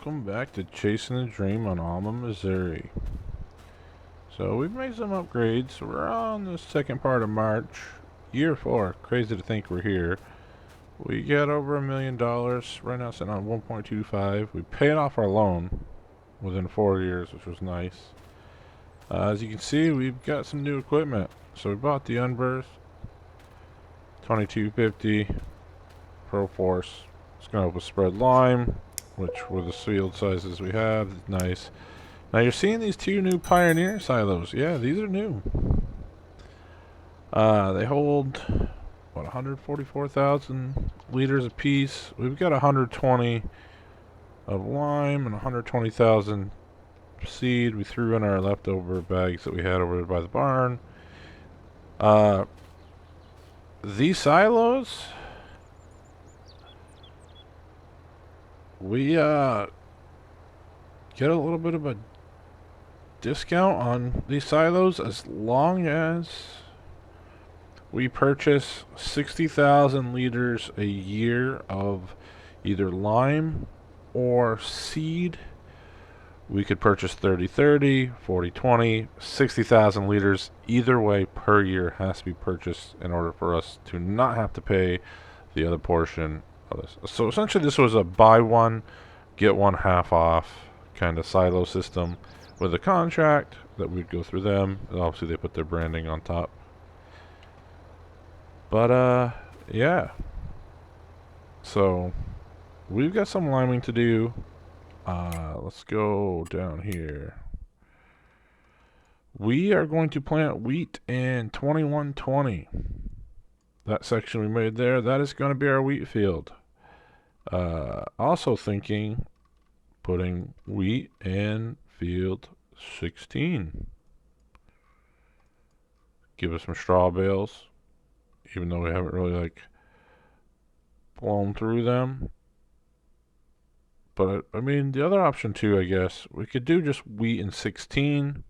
Welcome back to Chasing the Dream on Alma, Missouri. So we've made some upgrades. We're on the second part of March, year 4. Crazy to think we're here. We got over $1 million. Right now sitting on 1.25. We paid off our loan within 4 years, which was nice. As you can see, we've got some new equipment. So we bought the Unburst 2250 Pro Force. It's going to help us spread lime, which were the field sizes we have. Nice. Now you're seeing these two new Pioneer silos. Yeah, these are new. They hold, what, 144,000 liters apiece. We've got 120 of lime and 120,000 seed. We threw in our leftover bags that we had over there by the barn. These silos, we get a little bit of a discount on these silos as long as we purchase 60,000 liters a year of either lime or seed. We could purchase 30-30, 40-20, 60,000 liters. Either way per year has to be purchased in order for us to not have to pay the other portion of this. So essentially this was a buy one, get one half off kind of silo system with a contract that we'd go through them. And obviously they put their branding on top. But yeah. So we've got some liming to do. Let's go down here. We are going to plant wheat in 2120. That section we made there, that is going to be our wheat field. Also thinking putting wheat in field 16. Give us some straw bales, even though we haven't really blown through them. But I mean, the other option too, I guess, we could do just wheat in 16,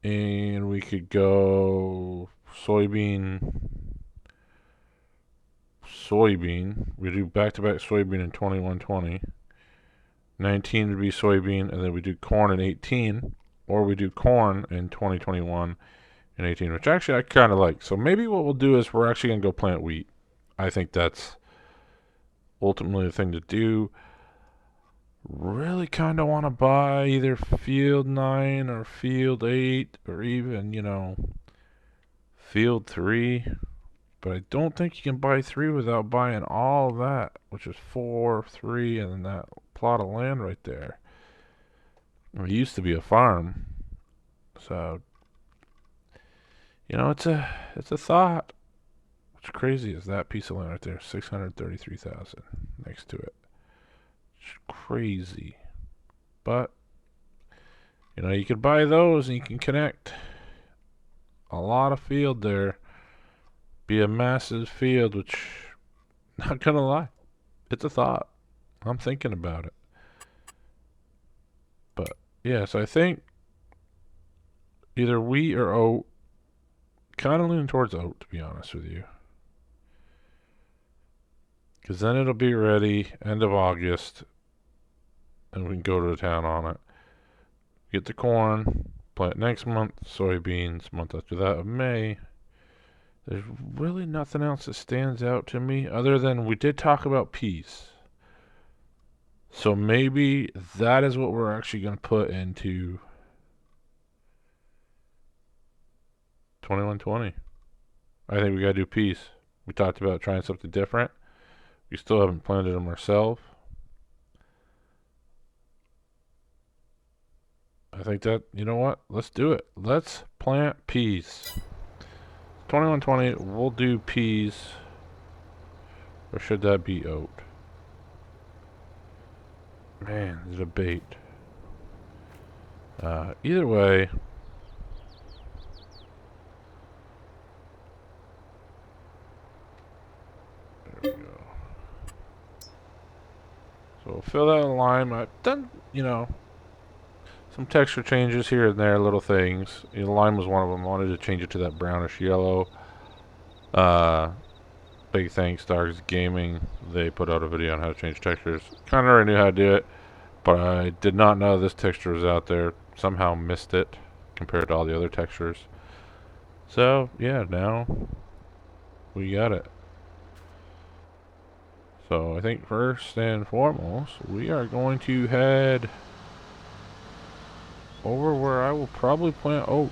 and we could go soybean. We do back-to-back soybean in 2120. 19 would be soybean, and then we do corn in 18, or we do corn in 2021 and 18, which actually I kind of like. So maybe what we'll do is we're actually going to go plant wheat. I think that's ultimately the thing to do. Really kind of want to buy either field 9 or field 8 or even, field 3. But I don't think you can buy 3 without buying all of that, which is 4, 3, and then that plot of land right there. It used to be a farm. So, it's a thought. What's crazy is that piece of land right there, 633,000 next to it. It's crazy. But, you could buy those and you can connect a lot of field there. Be a massive field, which, not gonna lie, it's a thought. I'm thinking about it. But, yeah, so I think either wheat or oat. Kind of leaning towards oat, to be honest with you. Because then it'll be ready end of August, and we can go to the town on it. Get the corn, plant next month, soybeans, month after that of May. There's really nothing else that stands out to me other than we did talk about peas. So maybe that is what we're actually going to put into 2120. I think we got to do peas. We talked about trying something different. We still haven't planted them ourselves. I think that, you know what? Let's do it. Let's plant peas. 2120, we'll do peas. Or should that be oat? Man, there's a debate. Either way. There we go. So we'll fill that with lime. I've done, some texture changes here and there, little things. Lime was one of them. I wanted to change it to that brownish yellow. big thanks to Args Gaming. They put out a video on how to change textures. Kind of already knew how to do it, but I did not know this texture was out there. Somehow missed it compared to all the other textures. So yeah, now we got it. So I think first and foremost, we are going to head over where I will probably plant oat.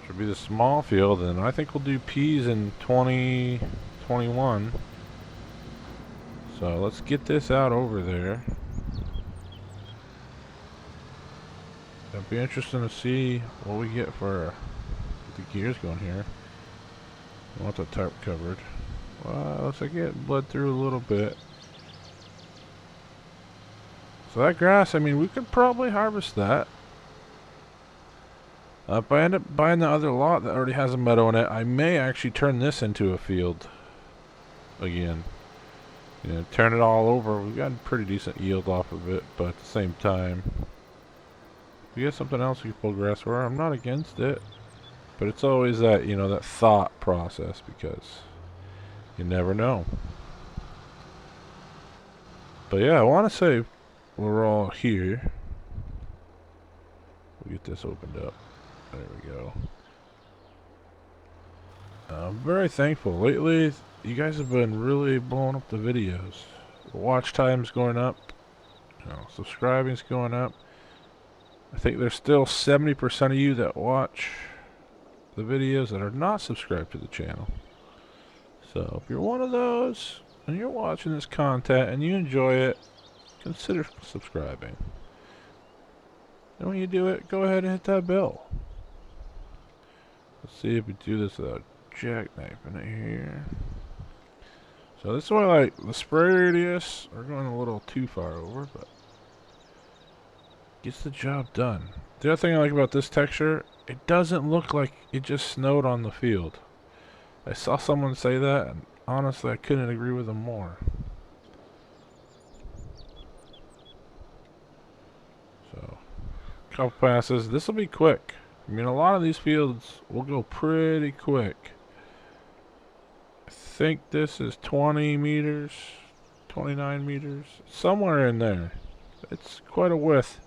Should be the small field, and I think we'll do peas in 2021. So let's get this out over there. It'll be interesting to see what we get for the gears going here. I want the tarp covered. Well, looks like it bled through a little bit. So that grass, I mean, we could probably harvest that. If I end up buying the other lot that already has a meadow in it, I may actually turn this into a field again. You know, turn it all over. We've gotten pretty decent yield off of it, but at the same time, if we get something else we can pull grass for, I'm not against it. But it's always that, you know, that thought process, because you never know. But yeah, I want to say we're all here. We'll get this opened up. There we go. I'm very thankful. Lately, you guys have been really blowing up the videos. The watch time's going up. You know, subscribing's going up. I think there's still 70% of you that watch the videos that are not subscribed to the channel. So if you're one of those and you're watching this content and you enjoy it, consider subscribing. And when you do it, go ahead and hit that bell. Let's see if we do this without jackknifing it here. So this way, like, the spray radius, we're going a little too far over, but gets the job done. The other thing I like about this texture, it doesn't look like it just snowed on the field. I saw someone say that, and honestly I couldn't agree with them more. So, couple passes. This will be quick. I mean, a lot of these fields will go pretty quick. I think this is 20 meters, 29 meters, somewhere in there. It's quite a width.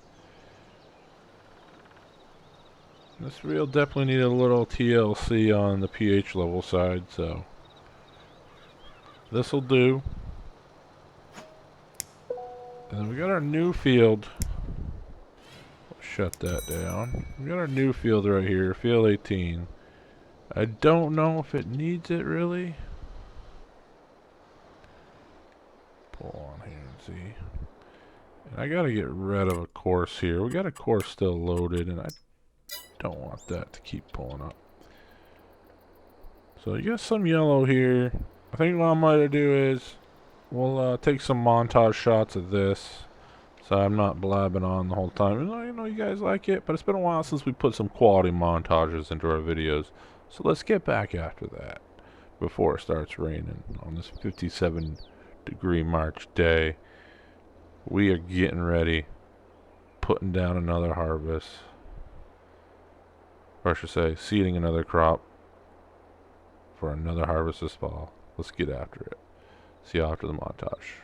This field definitely needed a little TLC on the pH level side, so this'll do. And then we got our new field. Shut that down. We got our new field right here, field 18. I don't know if it needs it really. Pull on here and see. And I gotta get rid of a course here. We got a course still loaded, and I don't want that to keep pulling up. So you got some yellow here. I think what I might do is we'll take some montage shots of this, so I'm not blabbing on the whole time. You know you guys like it, but it's been a while since we put some quality montages into our videos. So let's get back after that before it starts raining on this 57-degree March day. We are getting ready, putting down another harvest. Or I should say, seeding another crop for another harvest this fall. Let's get after it. See you after the montage.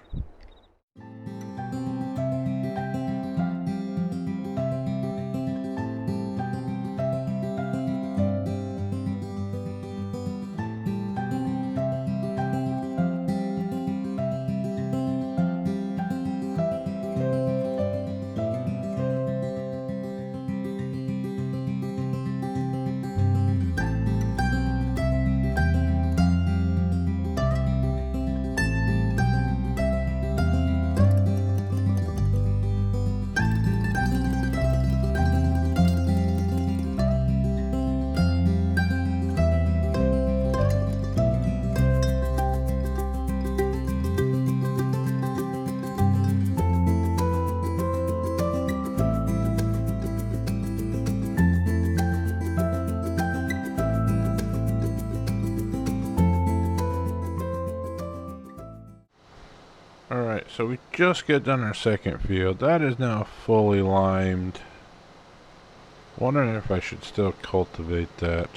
Alright, so we just got done our second field. That is now fully limed. Wondering if I should still cultivate that.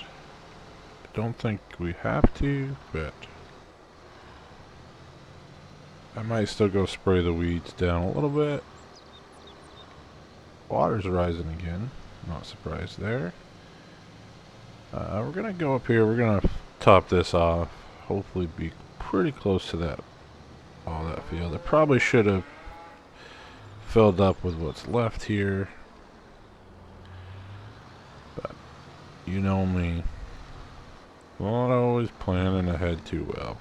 don't think we have to, but I might still go spray the weeds down a little bit. Water's rising again. Not surprised there. We're gonna go up here. We're gonna top this off. Hopefully be pretty close to that, all that field. I probably should have filled up with what's left here. But you know me. Not always planning ahead too well.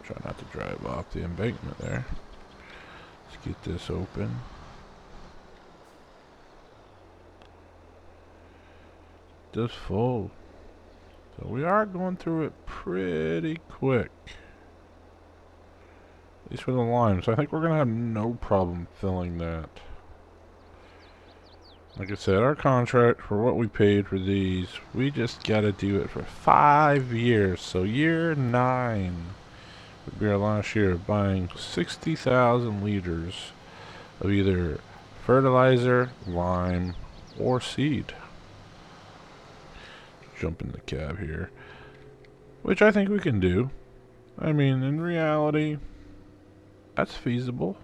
Try not to drive off the embankment there. Let's get this open. Just full. So we are going through it pretty quick. At least for the lime. So I think we're going to have no problem filling that. Like I said, our contract for what we paid for these, we just got to do it for 5 years. So year 9 would be our last year of buying 60,000 liters of either fertilizer, lime, or seed. Jump in the cab here, which I think we can do. I mean, in reality, that's feasible.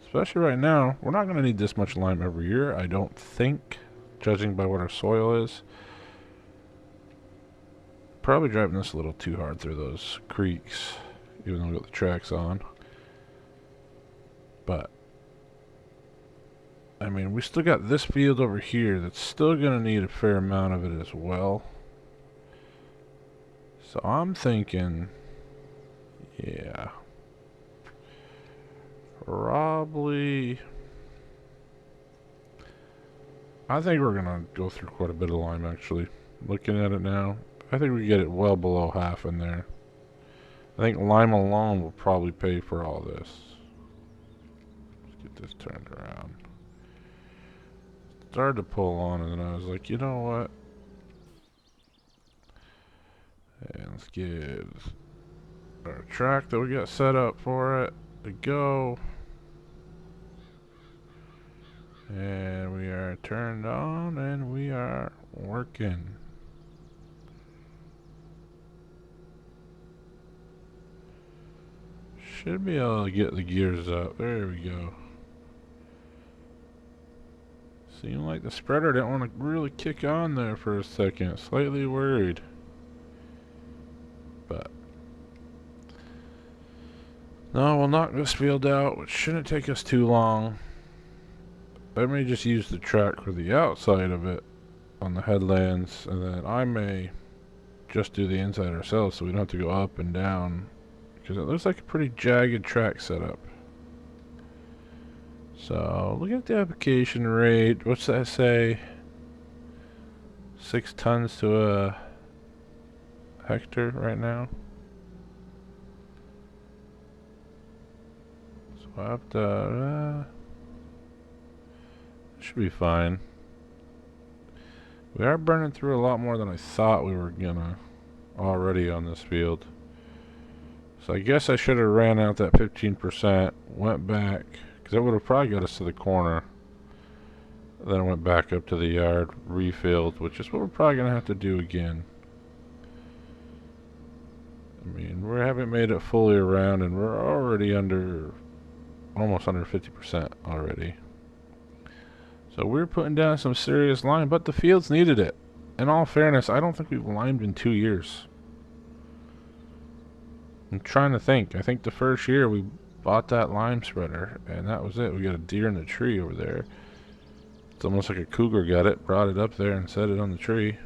Especially right now, we're not going to need this much lime every year, I don't think, judging by what our soil is. Probably driving this a little too hard through those creeks, even though we got the tracks on. But I mean, we still got this field over here that's still going to need a fair amount of it as well. So I'm thinking, yeah, probably, I think we're going to go through quite a bit of lime actually. Looking at it now, I think we get it well below half in there. I think lime alone will probably pay for all this. Let's get this turned around. Started to pull on, and then I was like, you know what? And let's give our track that we got set up for it a go. And we are turned on, and we are working. Should be able to get the gears up. There we go. Seemed like the spreader didn't want to really kick on there for a second. Slightly worried. But no, we'll knock this field out, which shouldn't take us too long. I may just use the track for the outside of it on the headlands, and then I may just do the inside ourselves so we don't have to go up and down, because it looks like a pretty jagged track setup. So, look at the application rate. What's that say? 6 tons to a hectare right now. So I have to, should be fine. We are burning through a lot more than I thought we were gonna already on this field. So I guess I should have ran out that 15%, went back, because that would have probably got us to the corner. Then I went back up to the yard, refilled, which is what we're probably going to have to do again. I mean, we haven't made it fully around, and we're already almost under 50% already. So we're putting down some serious lime, but the fields needed it. In all fairness, I don't think we've limed in 2 years. I'm trying to think. I think the first year we bought that lime spreader, and that was it. We got a deer in the tree over there. It's almost like a cougar got it, brought it up there and set it on the tree.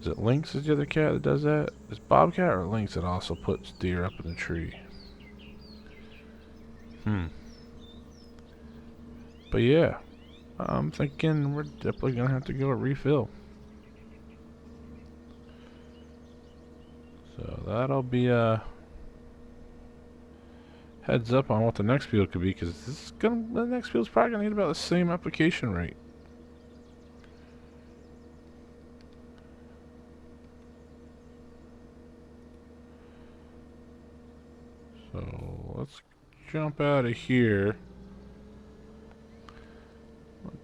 Is it Lynx is the other cat that does that? Is Bobcat or Lynx that also puts deer up in the tree? But yeah, I'm thinking we're definitely gonna have to go refill. So that'll be a heads up on what the next field could be, because the next field's probably gonna need about the same application rate. So let's jump out of here.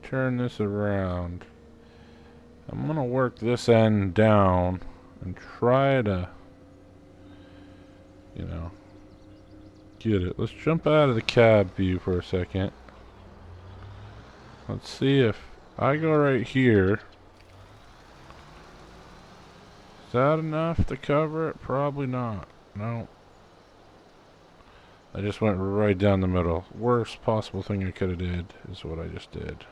Turn this around. I'm gonna work this end down and try to, you know, get it. Let's jump out of the cab view for a second. Let's see if I go right here. Is that enough to cover it? Probably not. No. I just went right down the middle. Worst possible thing I could have did is what I just did.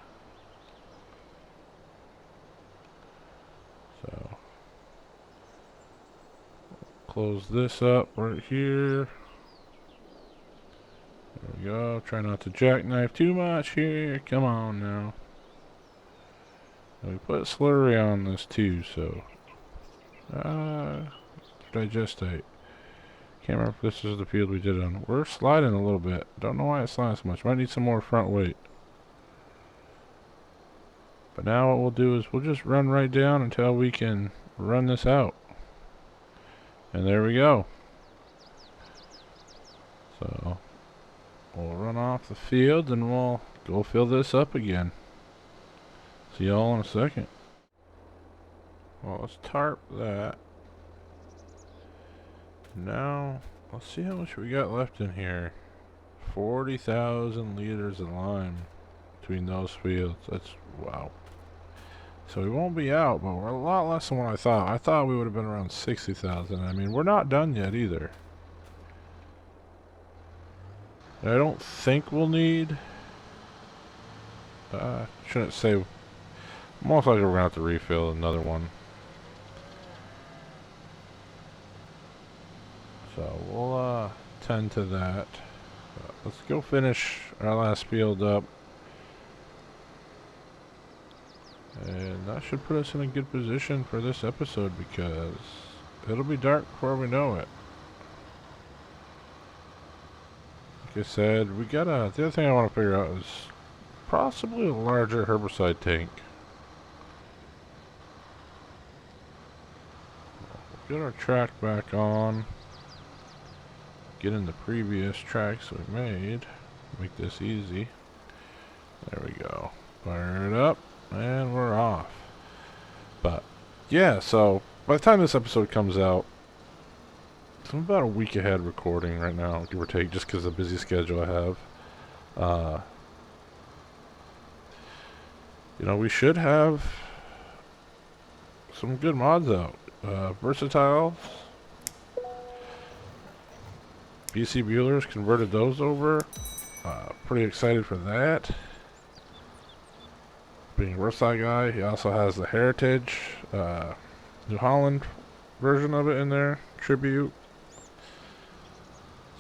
So, close this up right here. There we go. Try not to jackknife too much here. Come on now. And we put slurry on this too, so. Digestate. Can't remember if this is the field we did it on. We're sliding a little bit. Don't know why it's sliding so much. Might need some more front weight. But now what we'll do is we'll just run right down until we can run this out. And there we go. So we'll run off the field and we'll go fill this up again. See y'all in a second. Well, let's tarp that. Now, let's see how much we got left in here. 40,000 liters of lime between those fields. That's, wow. So we won't be out, but we're a lot less than what I thought. I thought we would have been around 60,000. I mean, we're not done yet either. I don't think we'll need... shouldn't say... Most likely we're going to have to refill another one. So we'll tend to that. Let's go finish our last field up. And that should put us in a good position for this episode because it'll be dark before we know it. Like I said, we gotta... The other thing I want to figure out is possibly a larger herbicide tank. Get our track back on. Get in the previous tracks we made. Make this easy. There we go. Fire it up. And we're off. But, yeah, so by the time this episode comes out, I'm about a week ahead recording right now, give or take, just because of the busy schedule I have. You know, we should have some good mods out. Versatile. BC Bueller's converted those over. Pretty excited for that. Being a Versatile guy, he also has the Heritage, New Holland version of it in there. Tribute.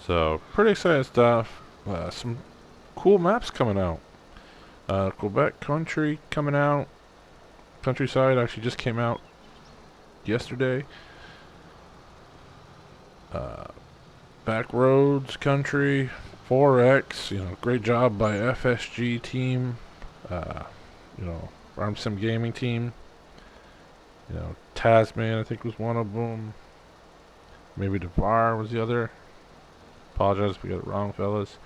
So, pretty exciting stuff. Some cool maps coming out. Quebec Country coming out. Countryside actually just came out yesterday. Backroads Country, 4X, you know, great job by FSG team, you know, Farm Sim Gaming team, you know, Tasman I think was one of them, maybe Devar was the other. Apologize if we got it wrong, fellas.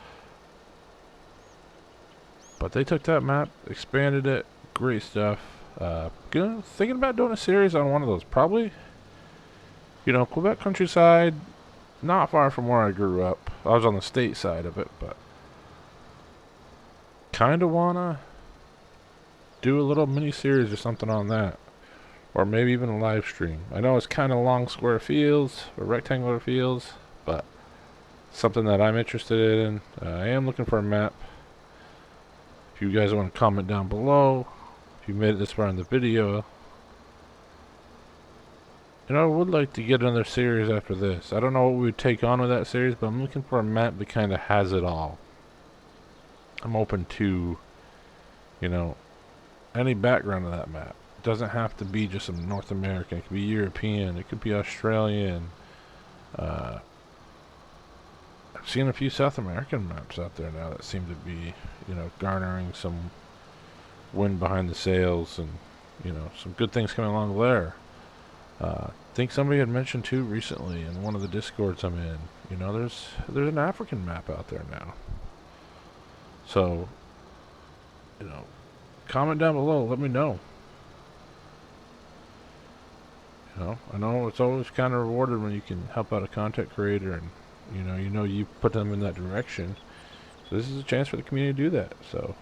But they took that map, expanded it, great stuff. Thinking about doing a series on one of those, probably, you know, Quebec Countryside. Not far from where I grew up. I was on the state side of it, but kind of wanna do a little mini series or something on that, or maybe even a live stream. I know it's kind of long square fields or rectangular fields, but something that I'm interested in. I am looking for a map. If you guys want to comment down below, if you made it this far in the video. You know, I would like to get another series after this. I don't know what we would take on with that series, but I'm looking for a map that kind of has it all. I'm open to, you know, any background of that map. It doesn't have to be just some North American. It could be European. It could be Australian. I've seen a few South American maps out there now that seem to be, you know, garnering some wind behind the sails and, you know, some good things coming along there. I think somebody had mentioned too recently in one of the discords I'm in, you know, there's an African map out there now. So, you know, comment down below, let me know. I know it's always kind of rewarded when you can help out a content creator and you put them in that direction. So this is a chance for the community to do that. So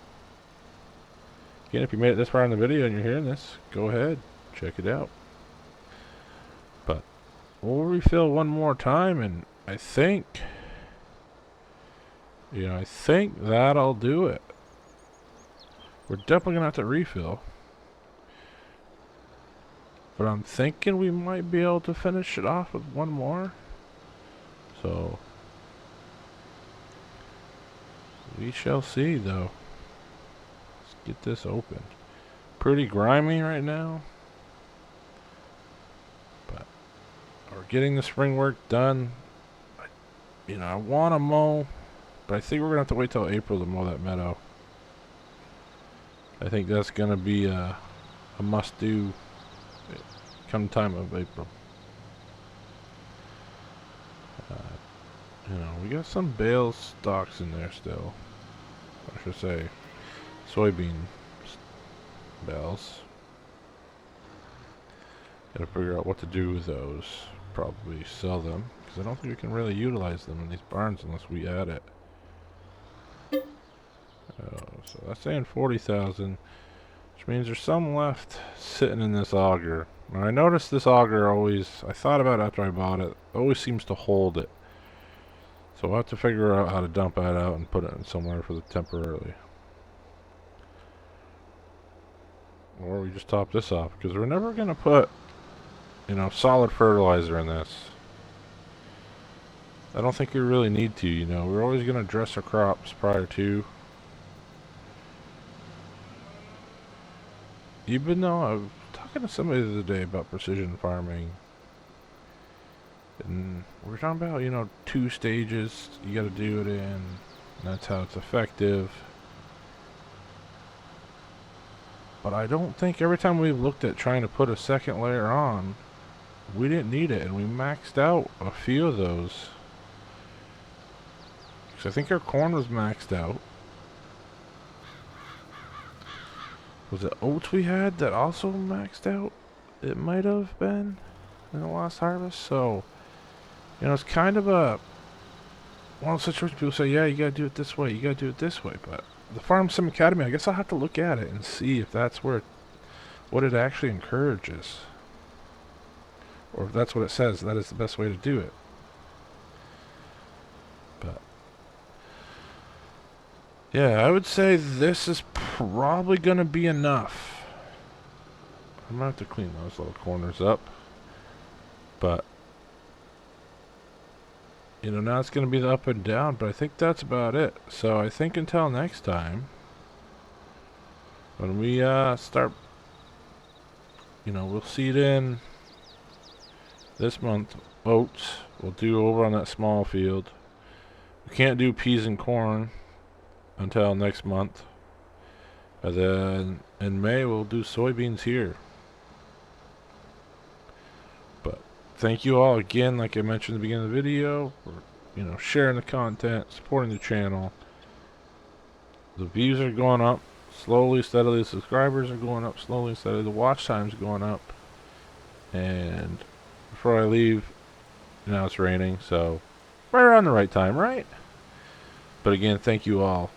again, if you made it this far in the video and you're hearing this, go ahead, check it out. But we'll refill one more time, and I think that'll do it. We're definitely gonna have to refill, but I'm thinking we might be able to finish it off with one more. So we shall see, though. Let's get this open. Pretty grimy right now, but we're getting the spring work done. I want to mow, but I think we're gonna have to wait till April to mow that meadow. I think that's gonna be a must-do come time of April. We got some bale stalks in there still. I should say soybean bales. Gotta figure out what to do with those. Probably sell them, because I don't think we can really utilize them in these barns unless we add it. So that's saying 40,000, which means there's some left sitting in this auger. Now I noticed this auger I thought about it after I bought it, always seems to hold it. So I'll have to figure out how to dump that out and put it in somewhere for the temporarily. Or we just top this off, because we're never going to put, solid fertilizer in this. I don't think we really need to, We're always going to dress our crops prior to. Even though I was talking to somebody the other day about precision farming, and we're talking about, 2 stages you got to do it in, and that's how it's effective. But I don't think every time we've looked at trying to put a second layer on, we didn't need it, and we maxed out a few of those. Because I think our corn was maxed out. Was it oats we had that also maxed out? It might have been in the last harvest. So, it's kind of one of those situations people say, yeah, you gotta do it this way, you gotta do it this way. But the Farm Sim Academy, I guess I'll have to look at it and see if that's what it actually encourages. Or if that's what it says, that is the best way to do it. But yeah, I would say this is probably going to be enough. I'm going to have to clean those little corners up. But, now it's going to be the up and down, but I think that's about it. So I think until next time, when we start, we'll seed in this month oats. We'll do over on that small field. We can't do peas and corn until next month. And then in May we'll do soybeans here. But thank you all again, like I mentioned at the beginning of the video, for sharing the content, supporting the channel. The views are going up slowly, steadily. The subscribers are going up slowly, steadily. The watch time's going up. And before I leave, now it's raining, so right around the right time, right? But again, thank you all.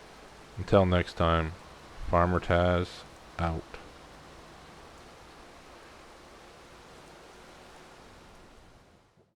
Until next time, Farmer Taz out.